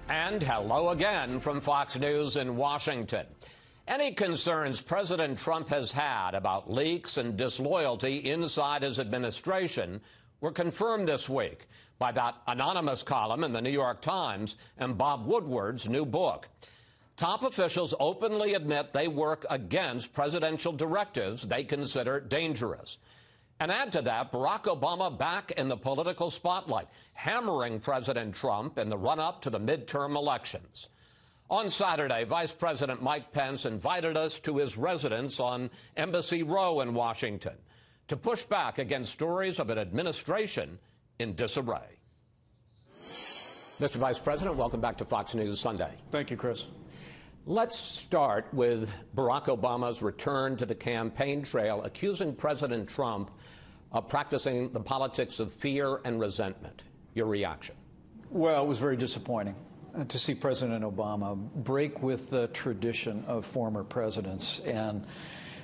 And hello again from Fox News in Washington. Any concerns President Trump has had about leaks and disloyalty inside his administration were confirmed this week by that anonymous column in the New York Times and Bob Woodward's new book. Top officials openly admit they work against presidential directives they consider dangerous. And add to that, Barack Obama back in the political spotlight, hammering President Trump in the run-up to the midterm elections. On Saturday, Vice President Mike Pence invited us to his residence on Embassy Row in Washington to push back against stories of an administration in disarray. Mr. Vice President, welcome back to Fox News Sunday. Thank you, Chris. Let's start with Barack Obama's return to the campaign trail, accusing President Trump of practicing the politics of fear and resentment. Your reaction? Well, it was very disappointing to see President Obama break with the tradition of former presidents and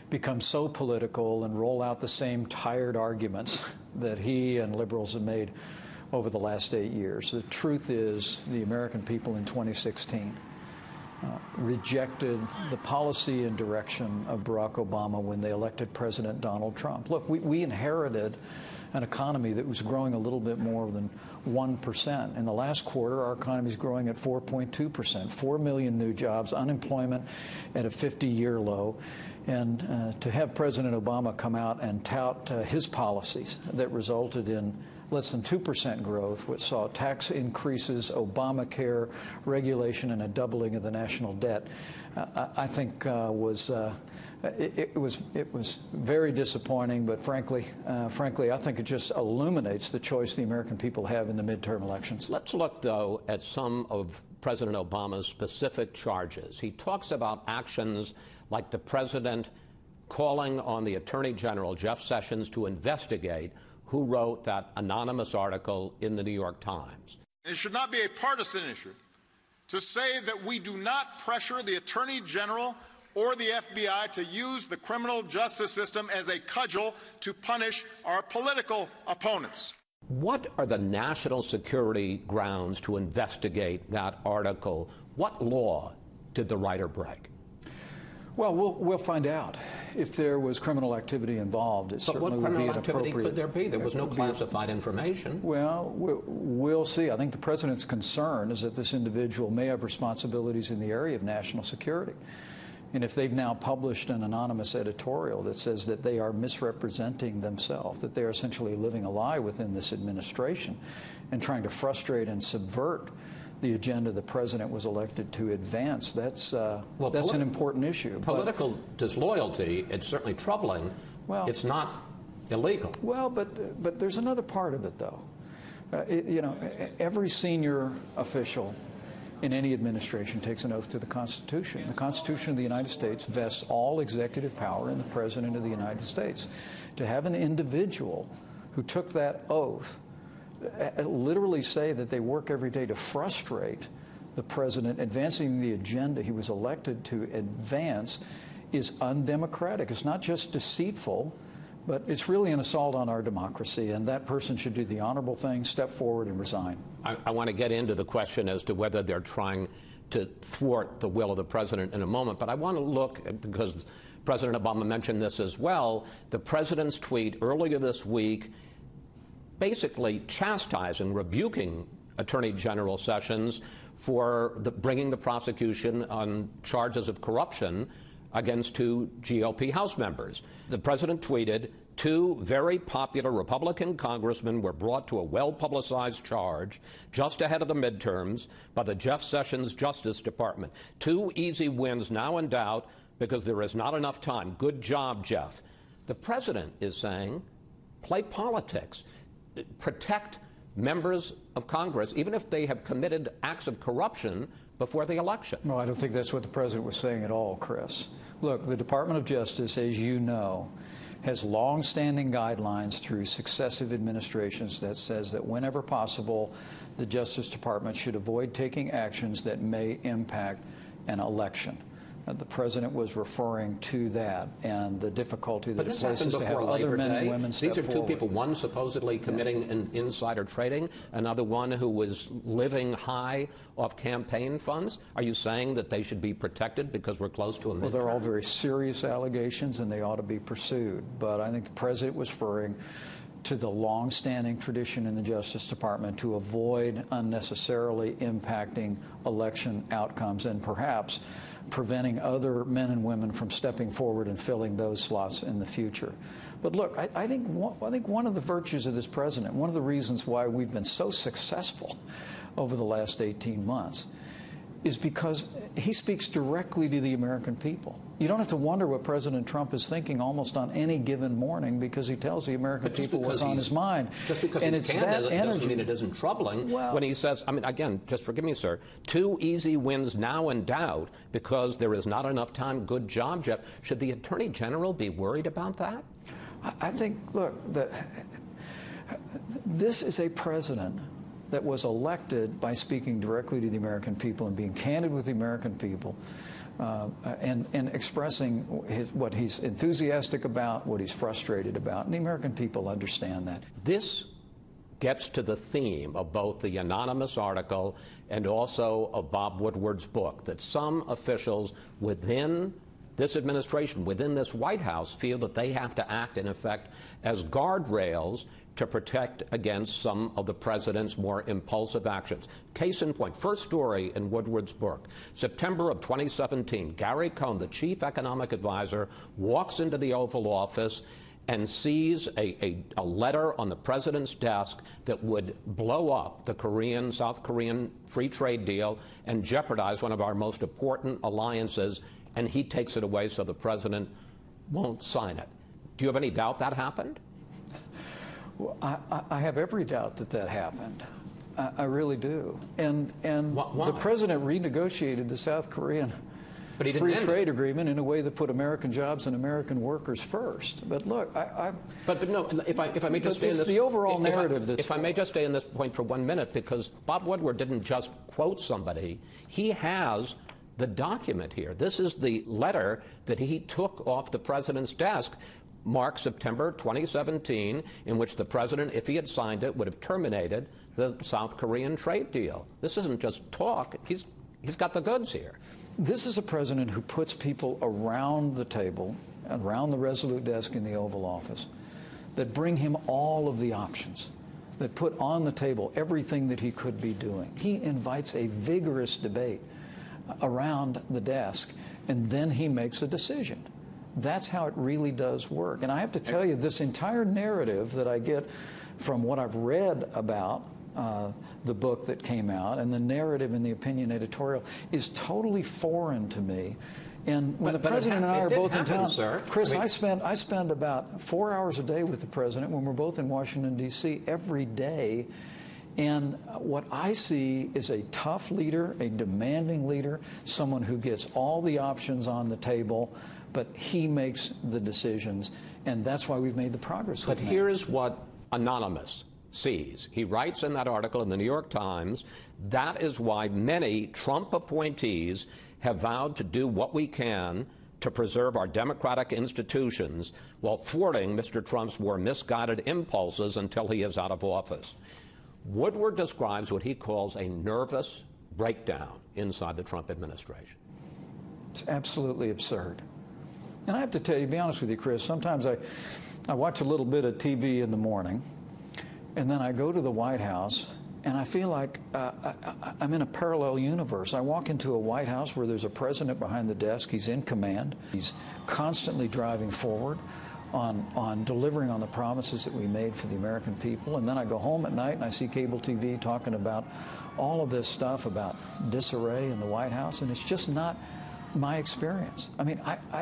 become so political and roll out the same tired arguments that he and liberals have made over the last 8 years. The truth is, the American people in 2016 rejected the policy and direction of Barack Obama when they elected President Donald Trump. Look, we inherited an economy that was growing a little bit more than 1%. In the last quarter, our economy is growing at 4.2%, 4 million new jobs, unemployment at a 50-year low. And to have President Obama come out and tout his policies that resulted in less than 2% growth, which saw tax increases, Obamacare, regulation, and a doubling of the national debt, I think it was very disappointing. But frankly, I think it just illuminates the choice the American people have in the midterm elections. Let's look, though, at some of President Obama's specific charges. He talks about actions like the president calling on the Attorney General, Jeff Sessions, to investigate who wrote that anonymous article in the New York Times. It should not be a partisan issue to say that we do not pressure the Attorney General or the FBI to use the criminal justice system as a cudgel to punish our political opponents. What are the national security grounds to investigate that article? What law did the writer break? Well, we'll find out. If there was criminal activity involved, it certainly would be inappropriate. But what criminal activity could there be? There was no classified information. Well, we'll see. I think the president's concern is that this individual may have responsibilities in the area of national security. And if they've now published an anonymous editorial that says that they are misrepresenting themselves, that they are essentially living a lie within this administration and trying to frustrate and subvert the agenda the president was elected to advance, that's an important issue. Political disloyalty, it's certainly troubling. Well, it's not illegal. Well, but there's another part of it, though. Every senior official in any administration takes an oath to the Constitution. The Constitution of the United States vests all executive power in the President of the United States. To have an individual who took that oath literally say that they work every day to frustrate the president advancing the agenda he was elected to advance is undemocratic. It's not just deceitful, but it's really an assault on our democracy, and that person should do the honorable thing, step forward and resign. I want to get into the question as to whether they're trying to thwart the will of the president in a moment, but I want to look, because President Obama mentioned this as well, the president's tweet earlier this week basically chastising, rebuking Attorney General Sessions for bringing the prosecution on charges of corruption against 2 GOP House members. The president tweeted, 2 very popular Republican congressmen were brought to a well-publicized charge just ahead of the midterms by the Jeff Sessions Justice Department. 2 easy wins now in doubt because there is not enough time. Good job, Jeff. The president is saying, play politics. Protect members of Congress, even if they have committed acts of corruption before the election. No, I don't think that's what the president was saying at all, Chris. Look, the Department of Justice, as you know, has long-standing guidelines through successive administrations that says that whenever possible, the Justice Department should avoid taking actions that may impact an election. The president was referring to that and the difficulty that it places to have other men and women step forward. These are two people, one supposedly committing an insider trading, another one who was living high off campaign funds. Are you saying that they should be protected because we're close to a midterm? Well, they're all very serious allegations and they ought to be pursued. But I think the president was referring to the long-standing tradition in the Justice Department to avoid unnecessarily impacting election outcomes and perhaps preventing other men and women from stepping forward and filling those slots in the future. But look, I think one of the virtues of this president, one of the reasons why we've been so successful over the last 18 months, is because he speaks directly to the American people. You don't have to wonder what President Trump is thinking almost on any given morning because he tells the American people what's on his mind. Just because he's candid doesn't mean it isn't troubling when he says, I mean, again, just forgive me, sir, 2 easy wins now in doubt because there is not enough time. Good job, Jeff. Should the Attorney General be worried about that? I think, look, this is a president that was elected by speaking directly to the American people and being candid with the American people and expressing what he's enthusiastic about, what he's frustrated about. And the American people understand that. This gets to the theme of both the anonymous article and also of Bob Woodward's book, that some officials within this administration, within this White House, feel that they have to act, in effect, as guardrails to protect against some of the president's more impulsive actions. Case in point, first story in Woodward's book, September of 2017, Gary Cohn, the chief economic advisor, walks into the Oval Office and sees a letter on the president's desk that would blow up the South Korean free trade deal and jeopardize one of our most important alliances, and he takes it away so the president won't sign it. Do you have any doubt that happened? Well, I have every doubt that that happened. I really do. And the president renegotiated the South Korean free trade agreement in a way that put American jobs and American workers first. But look, But no, if I may just stay in this, the overall narrative. If I may just stay in this point for 1 minute, because Bob Woodward didn't just quote somebody; he has the document here. This is the letter that he took off the president's desk, marked September 2017, in which the president, if he had signed it, would have terminated the South Korean trade deal. This isn't just talk. He's got the goods here. This is a president who puts people around the table, around the Resolute desk in the Oval Office, that bring him all of the options, that put on the table everything that he could be doing. He invites a vigorous debate around the desk, and then he makes a decision. That's how it really does work. And I have to tell you, this entire narrative that I get from what I've read about the book that came out and the narrative in the opinion editorial is totally foreign to me. And when the president and I are both in town, sir. Chris, I spend about 4 hours a day with the president when we're both in Washington, D.C. every day. And what I see is a tough leader, a demanding leader, someone who gets all the options on the table, but he makes the decisions, and that's why we've made the progress. But here's what Anonymous sees. He writes in that article in the New York Times, that is why many Trump appointees have vowed to do what we can to preserve our democratic institutions while thwarting Mr. Trump's more misguided impulses until he is out of office. Woodward describes what he calls a nervous breakdown inside the Trump administration. It's absolutely absurd. And I have to tell you, to be honest with you, Chris, sometimes I watch a little bit of TV in the morning, and then I go to the White House, and I feel like I'm in a parallel universe. I walk into a White House where there's a president behind the desk. He's in command. He's constantly driving forward on delivering on the promises that we made for the American people. And then I go home at night and I see cable TV talking about all of this stuff about disarray in the White House, and it's just not my experience. I mean,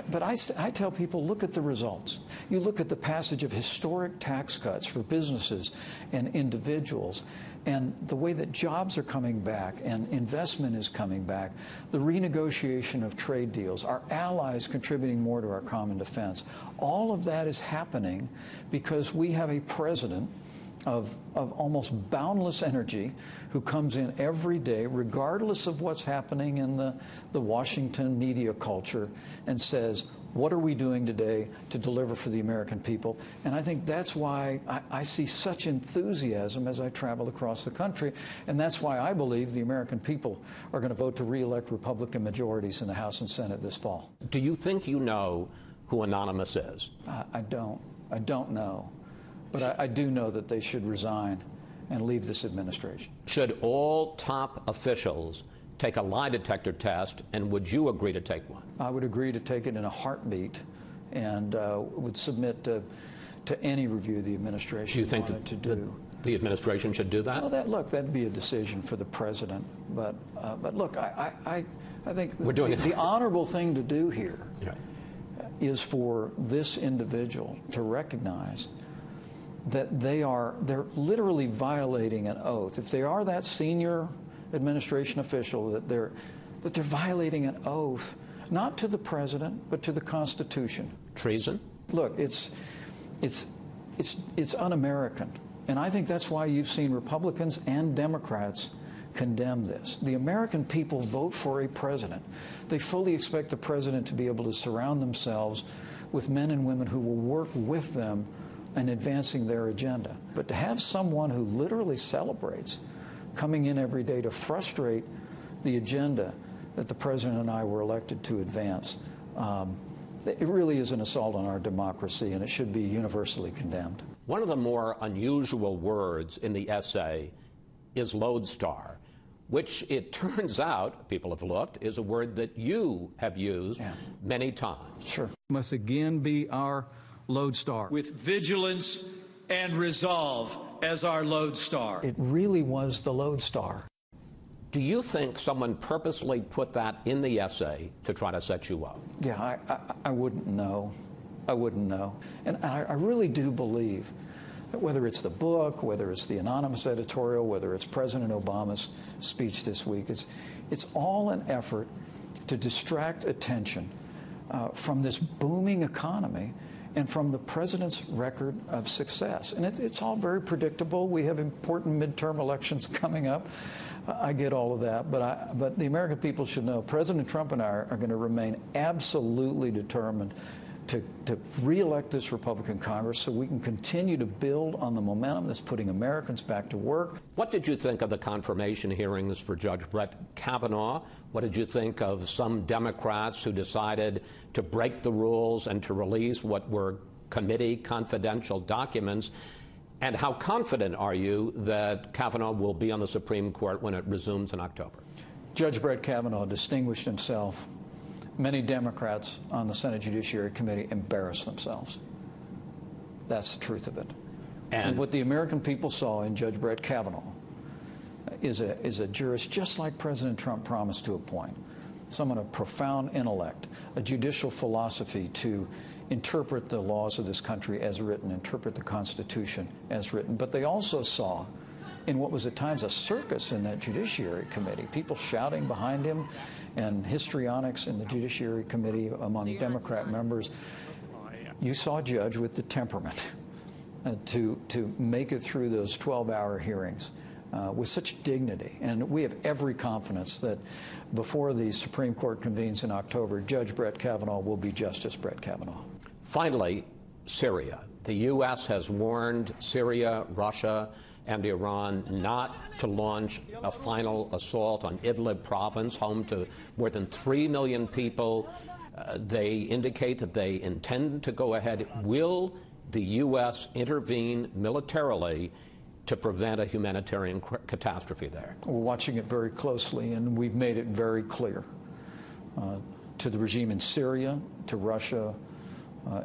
but I tell people, look at the results. You look at the passage of historic tax cuts for businesses and individuals, and the way that jobs are coming back and investment is coming back, the renegotiation of trade deals, our allies contributing more to our common defense. All of that is happening because we have a president of almost boundless energy, who comes in every day, regardless of what's happening in the Washington media culture, and says, what are we doing today to deliver for the American people? And I think that's why I see such enthusiasm as I travel across the country, and that's why I believe the American people are going to vote to re-elect Republican majorities in the House and Senate this fall. Do you think you know who Anonymous is? I don't. I don't know. But I do know that they should resign and leave this administration. Should all top officials take a lie detector test, and would you agree to take one? I would agree to take it in a heartbeat, and would submit to any review the administration do you think wanted to do. The administration should do that? Well, look, that'd be a decision for the president. But look, I think the honorable thing to do here is for this individual to recognize that they're literally violating an oath. If they are that senior administration official, that they're violating an oath, not to the president, but to the Constitution. Treason? Look, it's un-American. And I think that's why you've seen Republicans and Democrats condemn this. The American people vote for a president. They fully expect the president to be able to surround themselves with men and women who will work with them in advancing their agenda. But to have someone who literally celebrates coming in every day to frustrate the agenda that the president and I were elected to advance, it really is an assault on our democracy, and it should be universally condemned. One of the more unusual words in the essay is lodestar, which it turns out, people have looked, is a word that you have used many times. Sure. Must again be our lodestar. With vigilance and resolve as our lodestar. It really was the lodestar. Do you think someone purposely put that in the essay to try to set you up? Yeah, I wouldn't know. I wouldn't know. And I really do believe that whether it's the book, whether it's the anonymous editorial, whether it's President Obama's speech this week, it's all an effort to distract attention from this booming economy and from the president's record of success. And it's all very predictable. We have important midterm elections coming up. I get all of that, but the American people should know President Trump and I are going to remain absolutely determined to re-elect this Republican Congress so we can continue to build on the momentum that's putting Americans back to work. What did you think of the confirmation hearings for Judge Brett Kavanaugh? What did you think of some Democrats who decided to break the rules and to release what were committee confidential documents? And how confident are you that Kavanaugh will be on the Supreme Court when it resumes in October? Judge Brett Kavanaugh distinguished himself. Many Democrats on the Senate Judiciary Committee embarrassed themselves. That's the truth of it. And what the American people saw in Judge Brett Kavanaugh is a jurist just like President Trump promised to appoint, someone of profound intellect, a judicial philosophy to interpret the laws of this country as written, interpret the Constitution as written. But they also saw in what was at times a circus in that Judiciary Committee, people shouting behind him and histrionics in the Judiciary Committee among Democrat members. You saw a judge with the temperament to make it through those 12-hour hearings with such dignity. And we have every confidence that before the Supreme Court convenes in October, Judge Brett Kavanaugh will be Justice Brett Kavanaugh. Finally, Syria. The U.S. has warned Syria, Russia, and Iran not to launch a final assault on Idlib province, home to more than 3 million people. They indicate that they intend to go ahead. Will the U.S. intervene militarily to prevent a humanitarian catastrophe there? We're watching it very closely, and we've made it very clear to the regime in Syria, to Russia,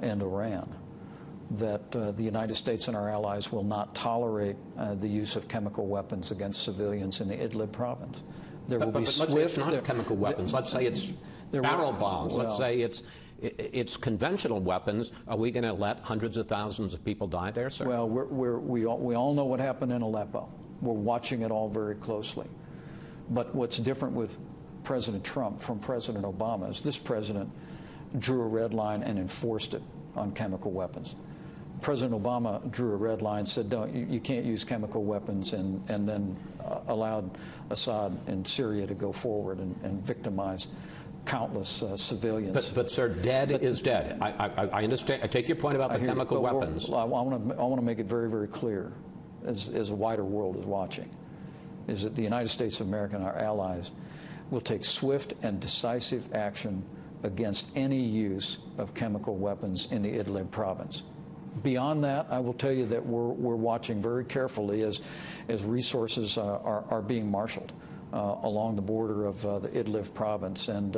and Iran, that the United States and our allies will not tolerate the use of chemical weapons against civilians in the Idlib province. There will be swift. Let's say it's not chemical weapons. Let's say it's barrel bombs. Well, let's say it's conventional weapons. Are we going to let hundreds of thousands of people die there, sir? Well, we all know what happened in Aleppo. We're watching it all very closely. But what's different with President Trump from President Obama is this president drew a red line and enforced it on chemical weapons. President Obama drew a red line, said, you can't use chemical weapons, and then allowed Assad in Syria to go forward and victimize countless civilians. But sir, dead is dead. I understand. I take your point about the chemical weapons. I want to make it very, very clear, as a wider world is watching, is that the United States of America and our allies will take swift and decisive action against any use of chemical weapons in the Idlib province. Beyond that, I will tell you that we're watching very carefully as resources are being marshaled along the border of the Idlib province, and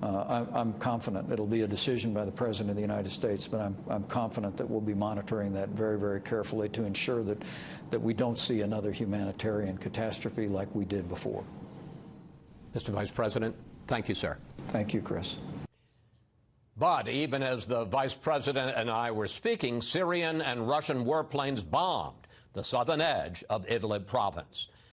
I'm confident it'll be a decision by the President of the United States, but I'm confident that we'll be monitoring that very, very carefully to ensure that we don't see another humanitarian catastrophe like we did before. Mr. Vice President, thank you, sir. Thank you, Chris. But even as the Vice President and I were speaking, Syrian and Russian warplanes bombed the southern edge of Idlib province.